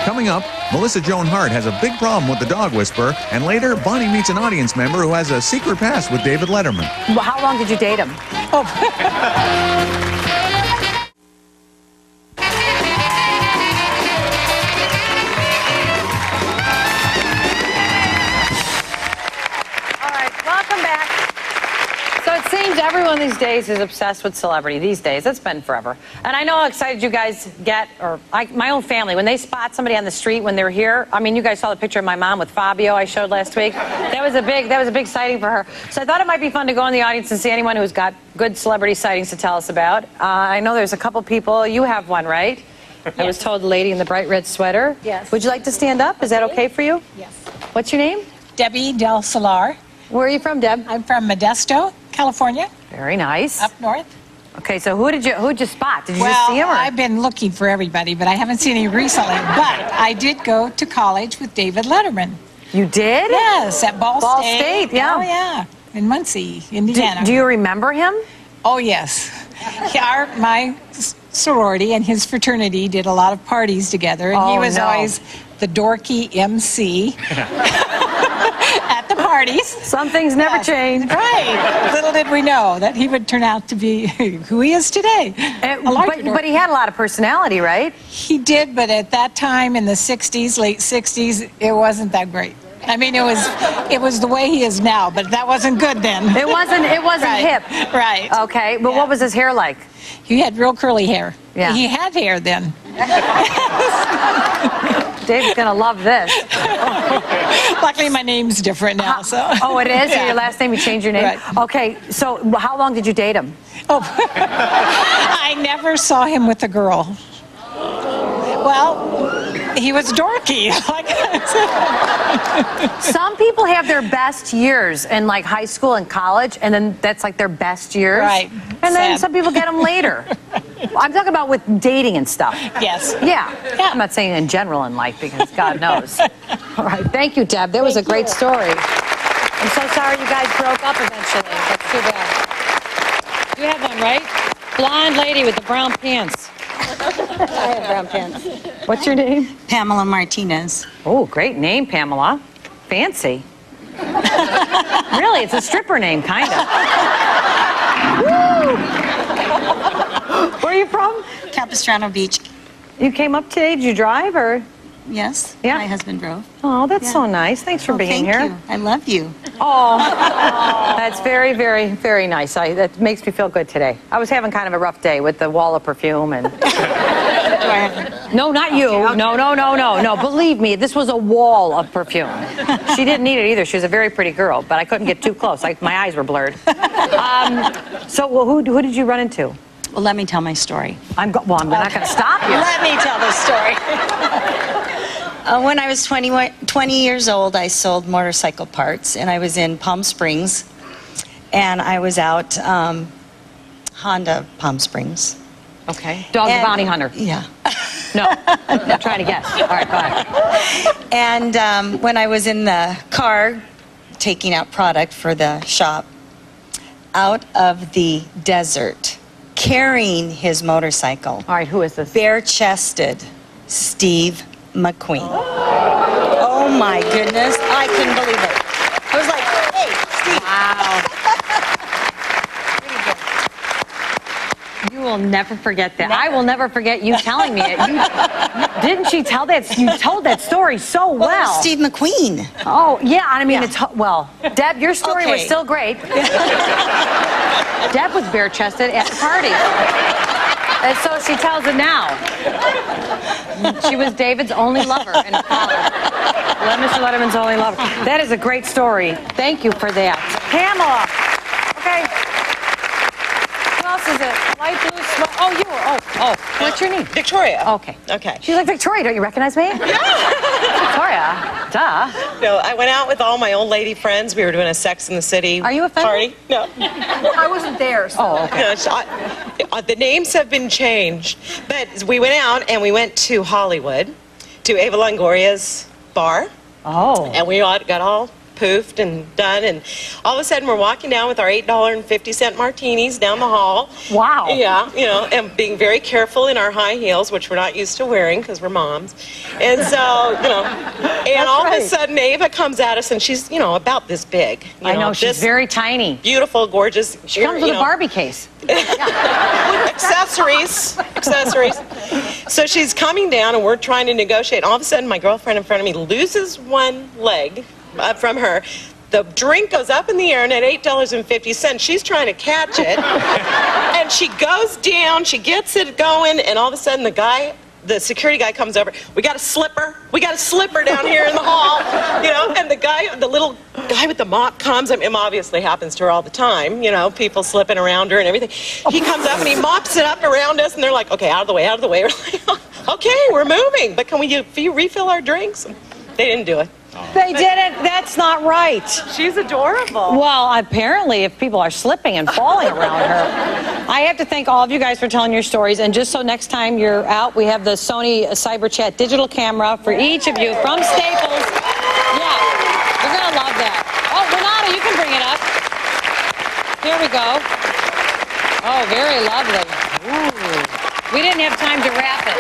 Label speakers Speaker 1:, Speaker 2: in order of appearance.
Speaker 1: Coming up, Melissa Joan Hart has a big problem with the dog whisperer, and later, Bonnie meets an audience member who has a secret past with David Letterman.
Speaker 2: Well, how long did you date him?
Speaker 3: Oh.
Speaker 2: Seems everyone these days is obsessed with celebrity these days. It's been forever. And I know how excited you guys get, or my own family, when they spot somebody on the street when they're here. I mean, you guys saw the picture of my mom with Fabio I showed last week. That was a big sighting for her. So I thought it might be fun to go in the audience and see anyone who's got good celebrity sightings to tell us about. I know there's a couple people. You have one, right? Yes. I was told the lady in the bright red sweater.
Speaker 3: Yes.
Speaker 2: Would you like to stand up? Is that okay for you?
Speaker 3: Yes.
Speaker 2: What's your name?
Speaker 3: Debbie Del Solar.
Speaker 2: Where are you from, Deb?
Speaker 3: I'm from Modesto, California.
Speaker 2: Very nice.
Speaker 3: Up north.
Speaker 2: Okay, so who'd you spot? Did you just see him?
Speaker 3: Well, I've been looking for everybody, but I haven't seen any recently. But I did go to college with David Letterman.
Speaker 2: You did?
Speaker 3: Yes, at Ball State.
Speaker 2: Yeah.
Speaker 3: Oh, yeah. In Muncie, Indiana.
Speaker 2: Do you remember him?
Speaker 3: Oh, yes. My sorority and his fraternity did a lot of parties together, and he was always the dorky MC at the parties.
Speaker 2: Some things never change.
Speaker 3: Right. Little did we know that he would turn out to be who he is today.
Speaker 2: But he had a lot of personality, right?
Speaker 3: He did, but at that time in the 60s, late 60s, it wasn't that great. I mean, it was the way he is now, but that wasn't good then.
Speaker 2: It wasn't
Speaker 3: right.
Speaker 2: hip.
Speaker 3: Right.
Speaker 2: Okay, but what was his hair like?
Speaker 3: He had real curly hair.
Speaker 2: Yeah.
Speaker 3: He had hair then.
Speaker 2: Dave's gonna love this.
Speaker 3: Luckily, my name's different now. So.
Speaker 2: Oh, it is?
Speaker 3: Yeah.
Speaker 2: Your last name, you changed your name?
Speaker 3: Right.
Speaker 2: Okay, so how long did you date him?
Speaker 3: Oh, I never saw him with a girl. Well, he was dorky.
Speaker 2: Some people have their best years in like high school and college, and then that's like their best years.
Speaker 3: Right.
Speaker 2: And then some people get them later. I'm talking about with dating and stuff.
Speaker 3: Yes.
Speaker 2: Yeah. I'm not saying in general in life because God knows. All right. Thank you, Deb. That was a great story. I'm so sorry you guys broke up eventually. That's too bad. You have one, right? Blonde lady with the brown pants.
Speaker 4: I have brown pants.
Speaker 2: What's your name?
Speaker 4: Pamela Martinez.
Speaker 2: Oh, great name, Pamela. Fancy. Really, it's a stripper name, kind of. Woo! Where are you from?
Speaker 4: Capistrano Beach.
Speaker 2: You came up today. Did you drive or?
Speaker 4: Yes.
Speaker 2: Yeah.
Speaker 4: My husband drove.
Speaker 2: Oh, that's so nice. Thanks for being here.
Speaker 4: Thank you. I love you.
Speaker 2: Oh, that's very, very, very nice. That makes me feel good today. I was having kind of a rough day with the wall of perfume and. No, not you. Okay. No. Believe me, this was a wall of perfume. She didn't need it either. She was a very pretty girl, but I couldn't get too close. My eyes were blurred. Who did you run into?
Speaker 4: Well, let me tell my story.
Speaker 2: I'm not going to stop you.
Speaker 4: Let me tell the story. When I was 20 years old, I sold motorcycle parts, and I was in Palm Springs, and I was out Honda Palm Springs.
Speaker 2: Okay. Dog the bounty hunter.
Speaker 4: Yeah.
Speaker 2: No. I'm trying to guess. All right, go ahead.
Speaker 4: And when I was in the car taking out product for the shop, out of the desert, carrying his motorcycle.
Speaker 2: All right, who is this?
Speaker 4: Bare-chested Steve McQueen. Oh my goodness, I couldn't believe it. I was like, hey, Steve.
Speaker 2: Wow. You will never forget that. I will never forget you telling me it. Didn't she tell that? You told that story so well.
Speaker 4: Well, Steve McQueen.
Speaker 2: Oh, yeah, I mean, Deb, your story was still great. Deb was bare-chested at the party. And so she tells it now. She was David's only lover in college. Mr. Letterman's only lover. That is a great story. Thank you for that. Pamela. Okay. Who else is it? Light blue smoke. Oh, you were. Oh. What's your name?
Speaker 5: Victoria.
Speaker 2: Okay.
Speaker 5: Okay.
Speaker 2: She's like, Victoria, don't you recognize me? Victoria. Duh.
Speaker 5: No, I went out with all my old lady friends. We were doing a Sex in the City
Speaker 2: Are you offended?
Speaker 5: party. No.
Speaker 6: I wasn't there, so.
Speaker 2: Oh, okay.
Speaker 5: No, the names have been changed. But we went out and we went to Hollywood, to Ava Longoria's bar.
Speaker 2: Oh.
Speaker 5: And we all got all poofed and done. And all of a sudden, we're walking down with our $8.50 martinis down the hall.
Speaker 2: Wow.
Speaker 5: Yeah, and being very careful in our high heels, which we're not used to wearing because we're moms. And so, and all of a sudden, Ava comes at us, and she's, about this big.
Speaker 2: I know, she's very tiny.
Speaker 5: Beautiful, gorgeous.
Speaker 2: She comes with a Barbie case.
Speaker 5: Accessories. So she's coming down, and we're trying to negotiate. All of a sudden, my girlfriend in front of me loses one leg from her. The drink goes up in the air, and at $8.50, she's trying to catch it. And she goes down, she gets it going, and all of a sudden, the security guy comes over. We got a slipper down here in the hall, and the little guy with the mop comes. It obviously happens to her all the time, people slipping around her and everything. He comes up and he mops it up around us, and they're like, okay, out of the way. We're like, okay, we're moving, but can you refill our drinks? And they didn't do it.
Speaker 2: They didn't. That's not right.
Speaker 5: She's adorable.
Speaker 2: Well, apparently, if people are slipping and falling around her, I have to thank all of you guys for telling your stories. And just so next time you're out, we have the Sony CyberChat digital camera for each of you from Staples. Yeah, you're going to love that. Oh, Renata, you can bring it up. Here we go. Oh, very lovely. Ooh. We didn't have time to wrap it.